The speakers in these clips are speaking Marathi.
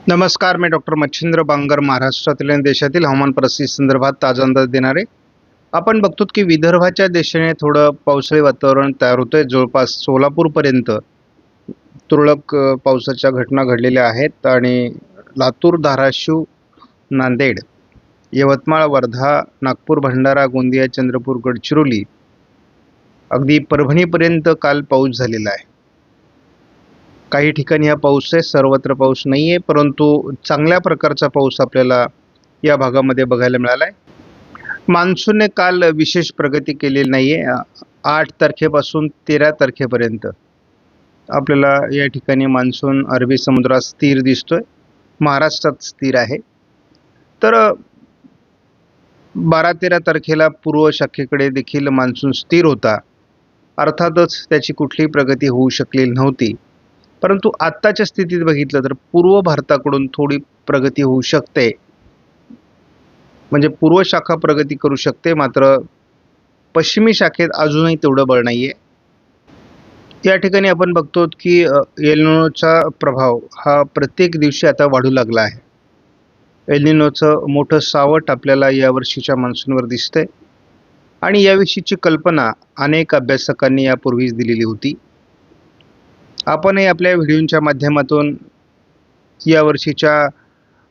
नमस्कार, मी डॉक्टर मच्छिंद्र बांगर, महाराष्ट्रातील आणि देशातील हवामान परिस्थिती संदर्भात ताजा अंदाज देणारे. आपण बघतो की विदर्भाच्या दिशेने थोडं पावसाळी वातावरण तयार होतंय. जवळपास सोलापूरपर्यंत तुरळक पावसाच्या घटना घडलेल्या आहेत आणि लातूर, धाराशिव, नांदेड, यवतमाळ, वर्धा, नागपूर, भंडारा, गोंदिया, चंद्रपूर, गडचिरोली, अगदी परभणीपर्यंत काल पाऊस झालेला आहे. काही ठिकाणी हा पाऊस आहे, सर्वत्र पाऊस नाही आहे, परंतु चांगल्या प्रकारचा पाऊस आपल्याला या भागामध्ये बघायला मिळाला आहे. मान्सूनने काल विशेष प्रगती केलेली नाही आहे. 8 तारखेपासून 13 तारखेपर्यंत आपल्याला या ठिकाणी मान्सून अरबी समुद्रात स्थिर दिसतोय, महाराष्ट्रात स्थिर आहे. तर 12-13 तारखेला पूर्व शाखेकडे देखील मान्सून स्थिर होता. अर्थातच त्याची कुठलीही प्रगती होऊ शकलेली नव्हती. परंतु आत्ताच्या स्थितीत बघितलं तर पूर्व भारताकडून थोडी प्रगती होऊ शकते, म्हणजे पूर्व शाखा प्रगती करू शकते, मात्र पश्चिमी शाखेत अजूनही तेवढं बळ नाही आहे. या ठिकाणी आपण बघतो की एल निनोचा प्रभाव हा प्रत्येक दिवशी आता वाढू लागला आहे. एल निनोचं मोठं सावट आपल्याला यावर्षीच्या मान्सूनवर दिसतंय आणि याविषयीची कल्पना अनेक अभ्यासकांनी यापूर्वीच दिलेली होती. आपणही आपल्या व्हिडिओच्या माध्यमातून यावर्षीच्या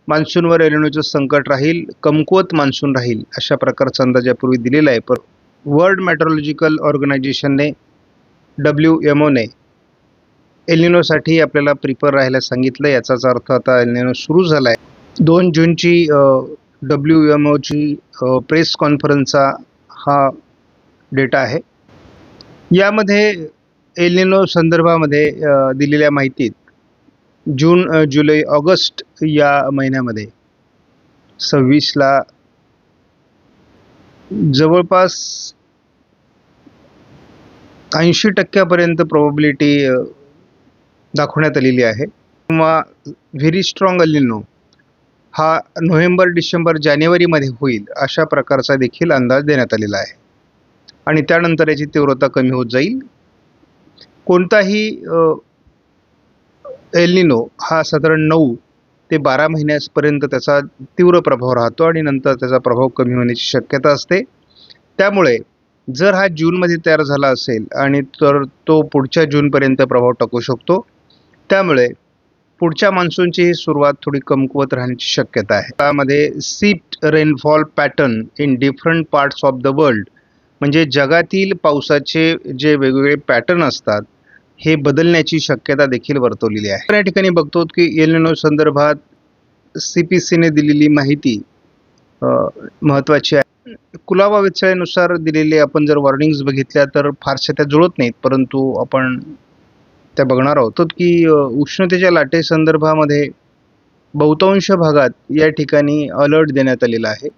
मान्सूनवर एल निनोचं संकट राहील, कमकुवत मान्सून राहील, अशा प्रकारचा अंदाज यापूर्वी दिलेला आहे. पण वर्ल्ड मेट्रोलॉजिकल ऑर्गनायझेशनने WMOने एल निनोसाठी आपल्याला प्रिपेअर राहायला सांगितलं. याचाच अर्थ आता एल निनो सुरू झाला आहे. 2 जूनची WMOची प्रेस कॉन्फरन्सचा हा डेटा आहे. यामध्ये एल निनो संदर्भामध्ये दिलेल्या माहितीत जून, जुलै, ऑगस्ट या महिन्यामध्ये 26ला जवळपास 80% प्रोबॅबिलिटी दाखवण्यात आलेली आहे. किंवा व्हेरी स्ट्रॉंग एल निनो हा नोव्हेंबर, डिसेंबर, जानेवारीमध्ये होईल, अशा प्रकारचा देखील अंदाज देण्यात आलेला आहे आणि त्यानंतर याची तीव्रता कमी होत जाईल. कोणताही एल निनो हा साधारण 9 ते 12 महिन्यापर्यंत त्याचा तीव्र प्रभाव राहतो आणि नंतर त्याचा प्रभाव कमी होण्याची शक्यता असते. त्यामुळे जर हा जूनमध्ये तयार झाला असेल आणि तर तो पुढच्या जूनपर्यंत प्रभाव टाकू शकतो. त्यामुळे पुढच्या मान्सूनची ही सुरुवात थोडी कमकुवत राहण्याची शक्यता आहे. त्यामध्ये shift rainfall pattern in different parts of the world, म्हणजे जगातील पावसाचे जे वेगवेगळे पॅटर्न असतात हे बदलण्याची शक्यता देखील वर्तवलेली आहे. या ठिकाणी बघतो की एल निनो संदर्भात CPCने दिलेली माहिती महत्त्वाची आहे. कुलाबा वेधशाळेनुसार दिलेले आपण जर वॉर्निंग्स बघितल्या तर फारशा त्या जुळत नाहीत, परंतु आपण त्या बघणार आहोत की उष्णतेच्या लाटेसंदर्भामध्ये बहुतांश भागात या ठिकाणी अलर्ट देण्यात आलेला आहे.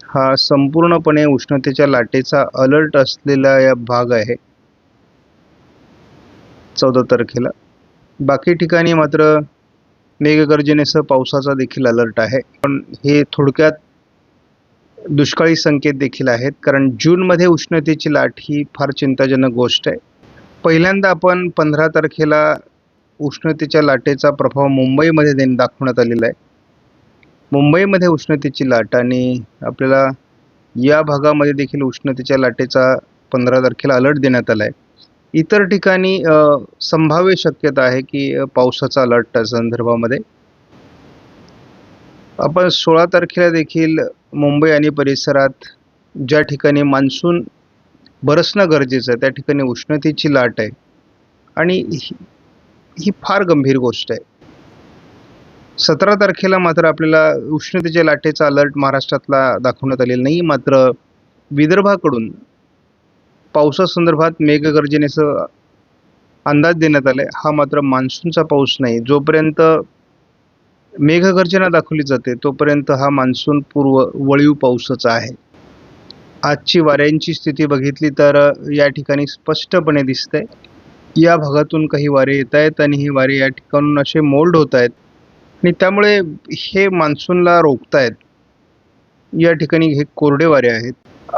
हा संपूर्णपणे उष्णतेच्या लाटेचा अलर्ट असलेला या भाग आहे 14 तारखेला. बाकी ठिकाणी मात्र मेघगर्जनेसह पावसाचा देखील अलर्ट आहे. पण हे थोडक्यात दुष्काळी संकेत देखील आहेत, कारण जूनमध्ये उष्णतेची लाट ही फार चिंताजनक गोष्ट आहे. पहिल्यांदा आपण 15 तारखेला उष्णतेच्या लाटेचा प्रभाव मुंबईमध्ये दाखवण्यात आलेला आहे. मुंबईमध्ये उष्णतेची लाट आणि आपल्याला या भागामध्ये देखील उष्णतेच्या लाटेचा 15 तारखेला अलर्ट देण्यात आला आहे. इतर ठिकाणी संभाव्य शक्यता आहे की पावसाचा अलर्ट त्या संदर्भामध्ये. आपण 16 तारखेला देखील मुंबई आणि परिसरात ज्या ठिकाणी मान्सून बरसणं गरजेचं आहे त्या ठिकाणी उष्णतेची लाट आहे आणि ही फार गंभीर गोष्ट आहे. 17 तारखेला मात्र आपल्याला उष्णतेच्या लाटेचा अलर्ट महाराष्ट्रातला दाखवण्यात आलेला नाही, मात्र विदर्भाकडून पावसासंदर्भात मेघगर्जनेसह अंदाज देण्यात आला आहे. हा मात्र मान्सूनचा पाऊस नाही. जोपर्यंत मेघगर्जना दाखवली जाते तोपर्यंत हा मान्सून पूर्व वळीव पाऊसच आहे. आजची वाऱ्यांची स्थिती बघितली तर या ठिकाणी स्पष्टपणे दिसतंय या भागातून काही वारे येत आहेत आणि हे वारे या ठिकाणून असे मोल्ड होत आहेत आणि त्यामुळे हे मान्सूनला रोखतायत. या ठिकाणी हे कोरडे वारे आहेत.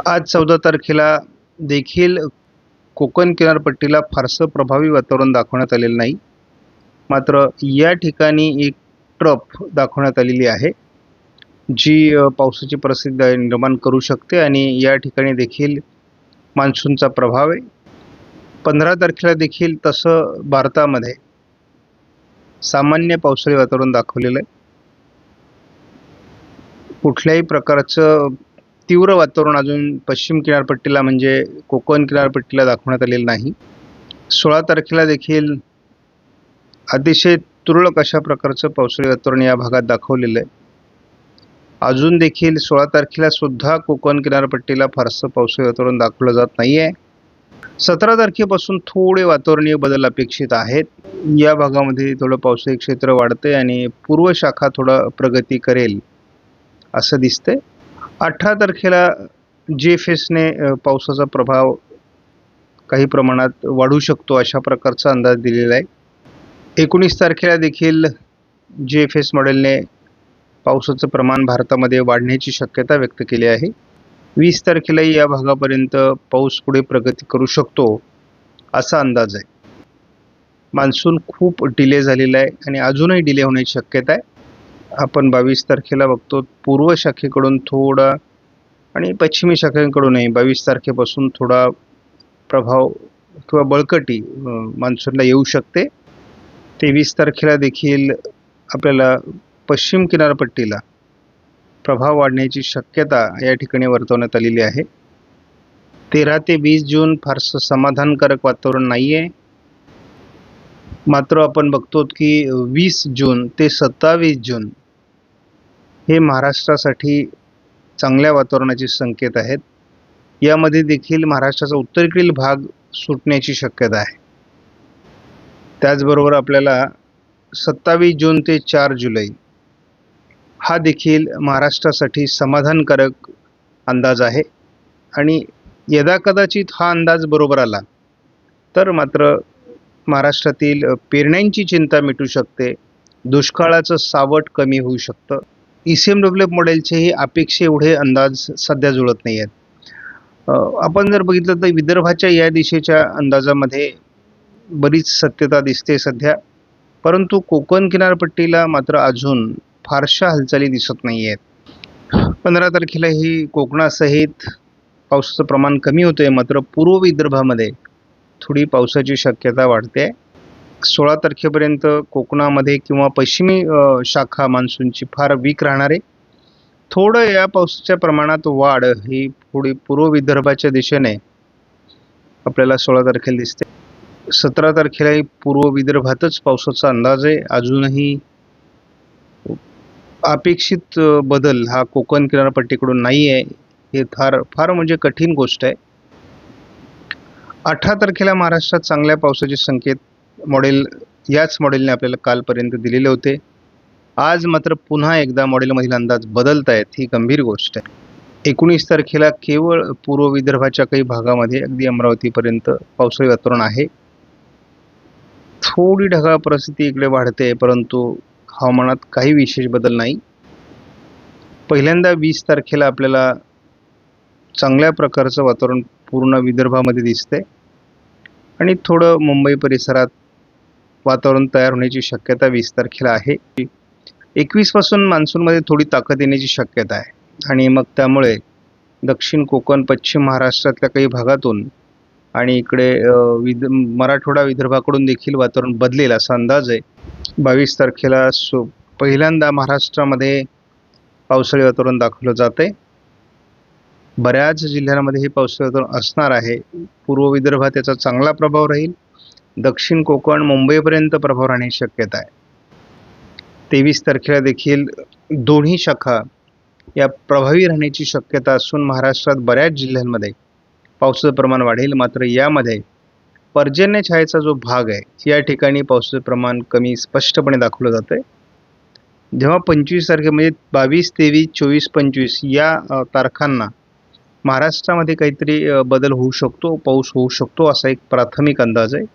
आज 14 तारखेला देखील कोकण किनारपट्टीला फारसं प्रभावी वातावरण दाखवण्यात आलेलं नाही, मात्र या ठिकाणी एक ट्रफ दाखवण्यात आलेली आहे, जी पावसाची परिस्थिती निर्माण करू शकते आणि या ठिकाणी देखील मान्सूनचा प्रभाव आहे. 15 तारखेला देखील तसं भारतामध्ये सामान्य पावसाळी वातावरण दाखवलेलं आहे. कुठल्याही प्रकारचं तीव्र वातावरण अजून पश्चिम किनारपट्टीला म्हणजे कोकण किनारपट्टीला दाखवण्यात आलेलं नाही. 16 तारखेला देखील अतिशय तुरळक अशा प्रकारचं पावसाळी वातावरण या भागात दाखवलेलं आहे. अजून देखील 16 तारखेला सुद्धा कोकण किनारपट्टीला फारसं पावसाळी वातावरण दाखवलं जात नाही आहे. 17 तारखेपासून थोडे वातावरणीय बदल अपेक्षित आहेत. या भागामध्ये थोडं पावसाळी क्षेत्र वाढते आणि पूर्व शाखा थोडा प्रगती करेल असं दिसतंय. 18 तारखेला JFSने पावसाचा प्रभाव काही प्रमाणात वाढू शकतो अशा प्रकारचा अंदाज दिलेला आहे. 19 तारखेला देखील JFS मॉडेलने पावसाचं प्रमाण भारतामध्ये वाढण्याची शक्यता व्यक्त केली आहे. 20 तारखेलाही या भागापर्यंत पाऊस पुढे प्रगती करू शकतो असा अंदाज आहे. मान्सून खूप डिले झालेला आहे आणि अजूनही डिले होण्याची शक्यता आहे. आपण 22 तारखेला बघतो पूर्व शाखेकडून थोडा आणि पश्चिमी शाखेकडूनही 22 तारखेपासून थोडा प्रभाव किंवा बळकटी मान्सूनला येऊ शकते. 23 तारखेला देखील आपल्याला पश्चिम किनारपट्टीला प्रभाव वाढण्याची शक्यता या ठिकाणी वर्तवण्यात आलेली आहे. 13 ते 20 जून फारसं समाधानकारक वातावरण नाही आहे. मात्र आपण बघतो की 20 जून ते 27 जून हे महाराष्ट्रासाठी चांगल्या वातावरणाचे संकेत आहेत. यामध्ये देखील महाराष्ट्राचा उत्तरेकडील भाग सुटण्याची शक्यता आहे. त्याचबरोबर आपल्याला 27 जून ते 4 जुलै हा देखील महाराष्ट्रासाठी समाधानकारक अंदाज आहे आणि यदाकदाचित हा अंदाज बरोबर आला तर मात्र महाराष्ट्रातील पेरण्यांची चिंता मिटू शकते, दुष्काळाचं सावट कमी होऊ शकतं. ECMWF मॉडेलचेही अपेक्षे एवढे अंदाज सध्या जुळत नाही आहेत. आपण जर बघितलं तर विदर्भाच्या या दिशेच्या अंदाजामध्ये बरीच सत्यता दिसते सध्या, परंतु कोकण किनारपट्टीला मात्र अजून फारशा हालचाली दिसत नाही आहेत. 15 तारखेलाही कोकणासहित पावसाचं प्रमाण कमी होतंय, मात्र पूर्व विदर्भामध्ये थोडी पावसाची शक्यता वाढते. 16 तारखेपर्यंत कोकणामध्ये किंवा पश्चिमी शाखा मान्सूनची फार वीक राहणार आहे. थोडं या पावसाच्या प्रमाणात वाढ ही थोडी पूर्व विदर्भाच्या दिशेने आपल्याला 16 तारखेला दिसते. 17 तारखेलाही पूर्व विदर्भातच पावसाचा अंदाज आहे. अजूनही अपेक्षित बदल हा कोकण किनारपट्टीकडून नाही आहे. हे फार म्हणजे कठीण गोष्ट आहे. 18 तारखेला महाराष्ट्रात चांगल्या पावसाचे संकेत याच मॉडेलने आपल्याला कालपर्यंत दिलेले होते. आज मात्र पुन्हा एकदा मॉडेलमधील अंदाज बदलत आहेत, ही गंभीर गोष्ट आहे. 19 तारखेला केवळ पूर्व विदर्भाच्या काही भागामध्ये अगदी अमरावतीपर्यंत पावसाळी वातावरण आहे. थोडी ढगाळ परिस्थिती इकडे वाढते, परंतु हवामानात काही विशेष बदल नाही. पहिल्यांदा 20 तारखेला आपल्याला चांगल्या प्रकारचं वातावरण पूर्ण विदर्भामध्ये दिसते आणि थोडं मुंबई परिसरात वातावरण तयार होण्याची शक्यता 20 तारखेला आहे. 21 पासून मान्सूनमध्ये थोडी ताकद येण्याची शक्यता आहे आणि मग त्यामुळे दक्षिण कोकण, पश्चिम महाराष्ट्रातल्या काही भागातून आणि इकडे मराठवाडा विदर्भाकडून देखील वातावरण बदलेल असा अंदाज आहे. 22 तारखेला पहिल्यांदा महाराष्ट्रामध्ये पावसाळी वातावरण दाखवलं जाते. बऱ्याच जिल्ह्यांमध्ये हे पावसाळी वातावरण असणार आहे. पूर्व विदर्भात त्याचा चांगला प्रभाव राहील. दक्षिण कोकण, मुंबईपर्यंत प्रभाव राहण्याची शक्यता आहे. 23 तारखेला देखील दोन्ही शाखा या प्रभावी राहण्याची शक्यता असून महाराष्ट्रात बऱ्याच जिल्ह्यांमध्ये पावसाचं प्रमाण वाढेल. मात्र यामध्ये पर्जन्य छायेचा जो भाग आहे या ठिकाणी पावसाचं प्रमाण कमी स्पष्टपणे दाखवलं जातं. जेव्हा 25 तारखे म्हणजे 22, 23, 24, 25 या तारखांना महाराष्ट्रामध्ये काहीतरी बदल होऊ शकतो, पाऊस होऊ शकतो असा एक प्राथमिक अंदाज आहे.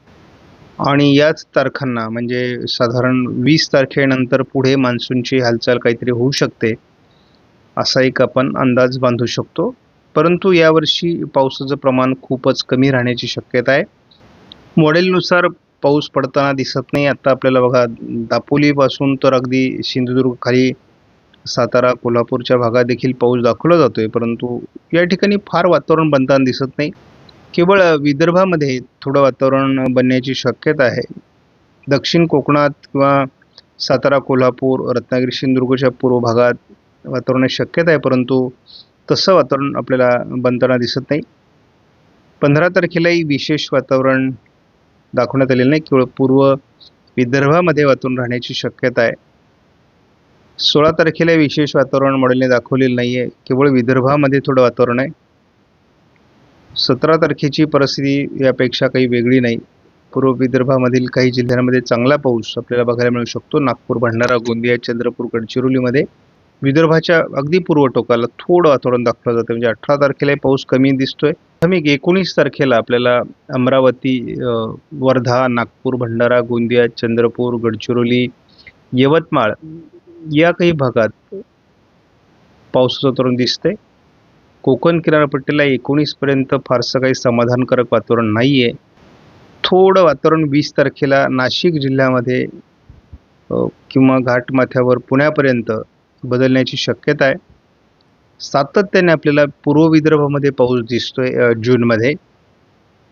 आणि याच तारखांना म्हणजे साधारण 20 तारखेनंतर पुढे मान्सूनची हालचाल काहीतरी होऊ शकते असा एक आपण अंदाज बांधू शकतो. परंतु यावर्षी पावसाचं प्रमाण खूपच कमी राहण्याची शक्यता आहे. मॉडेलनुसार पाऊस पडताना दिसत नाही. आता आपल्याला बघा दापोलीपासून तर अगदी सिंधुदुर्ग खाली सातारा कोल्हापूरच्या भागात देखील पाऊस दाखवला जातोय, परंतु या ठिकाणी फार वातावरण बनताना दिसत नाही. केवळ विदर्भामध्ये थोडं वातावरण बनण्याची शक्यता आहे. दक्षिण कोकणात किंवा सातारा कोल्हापूर रत्नागिरी सिंधुदुर्गच्या पूर्व भागात वातावरणाची शक्यता आहे, परंतु तसं वातावरण आपल्याला बनताना दिसत नाही. 15 तारखेलाही विशेष वातावरण दाखवण्यात आलेलं नाही. केवळ पूर्व विदर्भामध्ये वातावरण राहण्याची शक्यता आहे. 16 तारखेला विशेष वातावरण मॉडेलने दाखवलेलं नाही आहे. केवळ विदर्भामध्ये थोडं वातावरण आहे. 17 तारखेची परिस्थिती यापेक्षा काही वेगळी नाही. पूर्व विदर्भामधील काही जिल्ह्यांमध्ये चांगला पाऊस आपल्याला बघायला मिळू शकतो. नागपूर, भंडारा, गोंदिया, चंद्रपूर, गडचिरोलीमध्ये विदर्भाच्या अगदी पूर्व टोकाला थोडं वातावरण दाखवलं जातं. म्हणजे 18 तारखेला पाऊस कमी दिसतोय. 19 तारखेला आपल्याला अमरावती, वर्धा, नागपूर, भंडारा, गोंदिया, चंद्रपूर, गडचिरोली, यवतमाळ या काही भागात पावसाचं वातावरण दिसतंय. कोकण किनारपट्टीला 19 पर्यंत फारसं काही समाधानकारक वातावरण नाही आहे. थोडं वातावरण 20 तारखेला नाशिक जिल्ह्यामध्ये किंवा घाटमाथ्यावर पुण्यापर्यंत बदलण्याची शक्यता आहे. सातत्याने आपल्याला पूर्व विदर्भामध्ये पाऊस दिसतोय जूनमध्ये,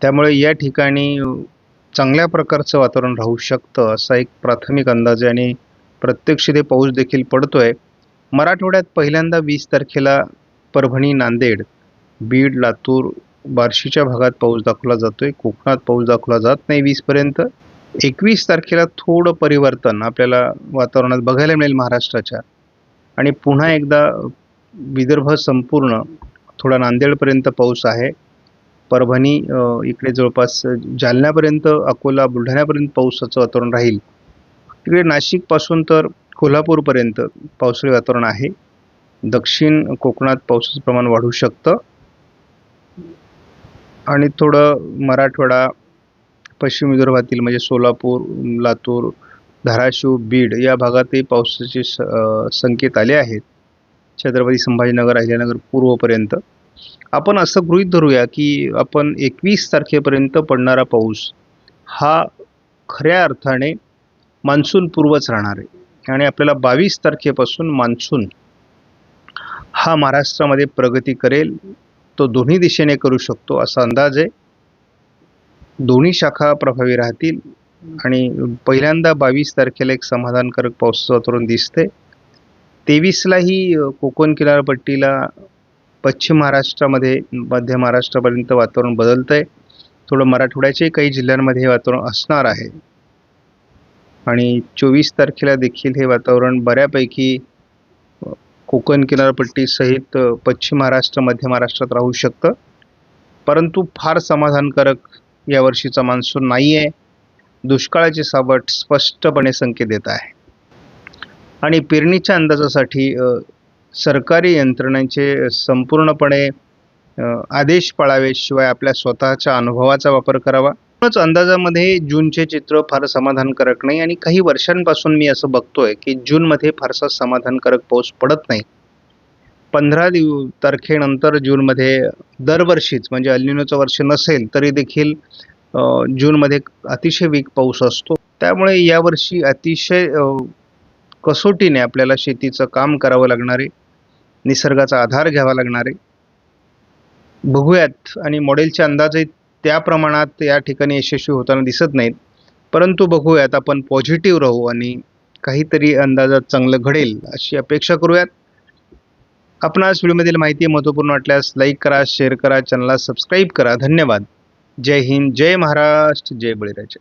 त्यामुळे या ठिकाणी चांगल्या प्रकारचं वातावरण राहू शकतं असा एक प्राथमिक अंदाज आहे आणि प्रत्यक्ष ते पाऊस देखील पडतोय. मराठवाड्यात पहिल्यांदा 20 तारखेला परभणी, नांदेड, बीड, लातूर, बार्शीच्या भागात पाऊस दाखवला जातोय. कोकणात पाऊस दाखवला जात नाही 20 पर्यंत. 21 तारखेला थोडं परिवर्तन आपल्याला वातावरणात बघायला मिळेल महाराष्ट्राच्या, आणि पुन्हा एकदा विदर्भ संपूर्ण थोडा नांदेडपर्यंत पाऊस आहे. परभणी इकडे जवळपास जालन्यापर्यंत, अकोला, बुलढाण्यापर्यंत पावसाचं वातावरण राहील. तिकडे नाशिकपासून तर कोल्हापूरपर्यंत पावसाळी वातावरण आहे. दक्षिण कोकणात पावसाचं प्रमाण वाढू शकतं आणि थोडं मराठवाडा, पश्चिम विदर्भातील म्हणजे सोलापूर, लातूर, धाराशिव, बीड या भागातही पावसाचे संकेत आले आहेत. छत्रपती संभाजीनगर, अहिल्यानगर पूर्वपर्यंत. आपण असं गृहीत धरूया की आपण 21 तारखेपर्यंत पडणारा पाऊस हा खऱ्या अर्थाने मान्सून पूर्वच राहणार आहे आणि आपल्याला 22 तारखेपासून मान्सून हा महाराष्ट्रामध्ये प्रगती करेल. तो दोन्ही दिशेने करू शकतो असा अंदाज आहे. दोन्ही शाखा प्रभावी राहतील आणि पहिल्यांदा 22 तारखेला एक समाधानकारक पावसाचं वातावरण दिसते. 23लाही कोकण किनारपट्टीला, पश्चिम महाराष्ट्रामध्ये, मध्य महाराष्ट्रापर्यंत वातावरण बदलतंय. थोडं मराठवाड्याच्याही काही जिल्ह्यांमध्ये हे वातावरण असणार आहे आणि 24 तारखेला देखील हे वातावरण बऱ्यापैकी कोकण किनारपट्टी सहित पश्चिम महाराष्ट्र, मध्य महाराष्ट्रात राहू शकतं. परंतु फार समाधानकारक यावर्षीचा मान्सून नाही आहे. दुष्काळाचे सावट स्पष्टपणे संकेत देत आहे आणि पेरणीच्या अंदाजासाठी सरकारी यंत्रणांचे संपूर्णपणे आदेश पाळावे, शिवाय आपल्या स्वतःच्या अनुभवाचा वापर करावा. म्हणूनच अंदाजामध्ये जूनचे चित्र फार समाधानकारक नाही आणि काही वर्षांपासून मी असं बघतोय की जूनमध्ये फारसा समाधानकारक पाऊस पडत नाही. 15 तारखेनंतर जूनमध्ये दरवर्षीच, म्हणजे अल्निनोचं वर्ष नसेल तरी देखील जूनमध्ये अतिशय वीक पाऊस असतो. त्यामुळे यावर्षी अतिशय कसोटीने आपल्याला शेतीचं काम करावं लागणार आहे, निसर्गाचा आधार घ्यावा लागणार आहे. बघूयात, आणि मॉडेलचे अंदाजही त्या प्रमाणात या ठिकाणी यशस्वी होताना दिसत नाहीत. परंतु बघूयात, आपण पॉझिटिव्ह राहू आणि काहीतरी अंदाजात चांगलं घडेल अशी अपेक्षा करूयात. आपणास व्हिडिओमधील माहिती महत्त्वपूर्ण वाटल्यास लाईक करा, शेअर करा, चॅनलला सबस्क्राईब करा. धन्यवाद. जय हिंद, जय महाराष्ट्र, जय बळीराजा.